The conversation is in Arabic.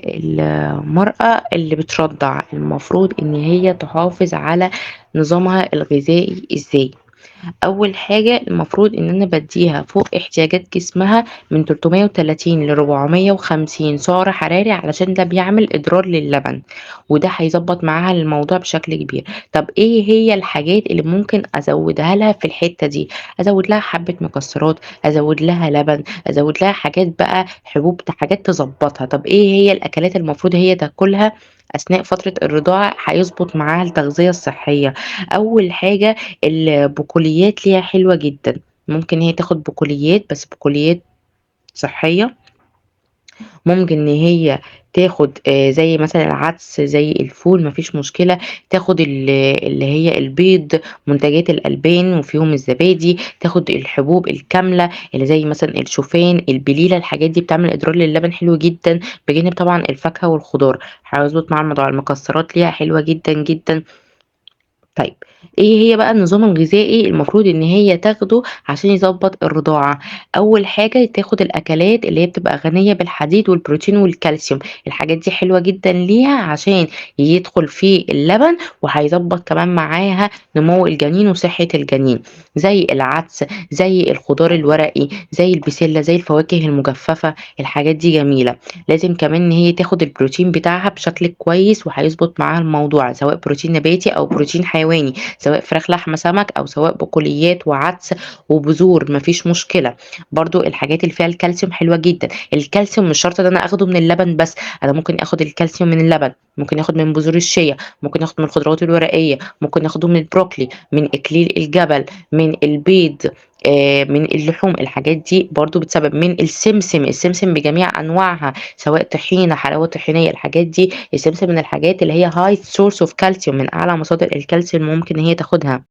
المرأة اللي بترضع المفروض إن هي تحافظ على نظامها الغذائي إزاي؟ أول حاجة المفروض إن أنا بادّيها فوق احتياجات جسمها من 330 ل450 سعر حراري علشان ده بيعمل إضرار للبن، وده هيضبّط معاها الموضوع بشكل كبير. طب إيه هي الحاجات اللي ممكن أزوّدها لها في الحتّة دي؟ أزوّد لها حبّة مكسرات، أزوّد لها لبن، أزوّد لها حاجات بقى حبوب حاجات تضبّطها. طب إيه هي الأكلات المفروض هي تاكلها أثناء فترة الرضاعة هيضبط معاها التغذية الصحية؟ أول حاجة البقوليات ليها حلوة جدًا، ممكن هي تاخد بقوليات بس بقوليات صحية، ممكن إن هي تاخد زي مثلًا العدس، زي الفول ما فيش مشكلة، تاخد اللي هي البيض، منتجات الألبان وفيهم الزبادي، تاخد الحبوب الكاملة اللي زي مثلًا الشوفان، البليلة، الحاجات دي بتعمل إضرار للبن حلو جدًا، بجانب طبعًا الفاكهة والخضار، هيضبط معاها الموضوع. المكسرات ليها حلوة جدًا، جدًا. طيب إيه هي بقى النظام الغذائي المفروض إن هي تاخده عشان يضبّط الرضاعة؟ أول حاجة تاخد الأكلات اللي هي بتبقى غنية بالحديد والبروتين والكالسيوم، الحاجات دي حلوة جدًا ليها عشان يدخل في اللبن وهيضبّط كمان معاها نمو الجنين وصحة الجنين، زي العدس، زي الخضار الورقي، زي البسلة، زي الفواكه المجففة، الحاجات دي جميلة. لازم كمان إن هي تاخد البروتين بتاعها بشكل كويس وهيضبط معاها الموضوع، سواء بروتين نباتي أو بروتين حيواني، سواء فراخ، لحمة، سمك، أو سواء بقوليات وعدس وبذور ما فيش مشكلة. برضه الحاجات اللي فيها الكالسيوم حلوة جدًا، الكالسيوم مش شرط إن أنا آخده من اللبن بس، أنا ممكن آخد الكالسيوم من اللبن، ممكن آخد من بذور الشيا، ممكن آخد من الخضروات الورقية، ممكن آخده من البروكلي، من إكليل الجبل، من البيض، من اللحوم، الحاجات دي برضه بتسبب من السمسم، السمسم بجميع أنواعها، سواء طحينة، حلاوة طحينية، الحاجات دي السمسم من الحاجات اللي هي high source of calcium من أعلى مصادر الكالسيوم ممكن إن هي تاخدها.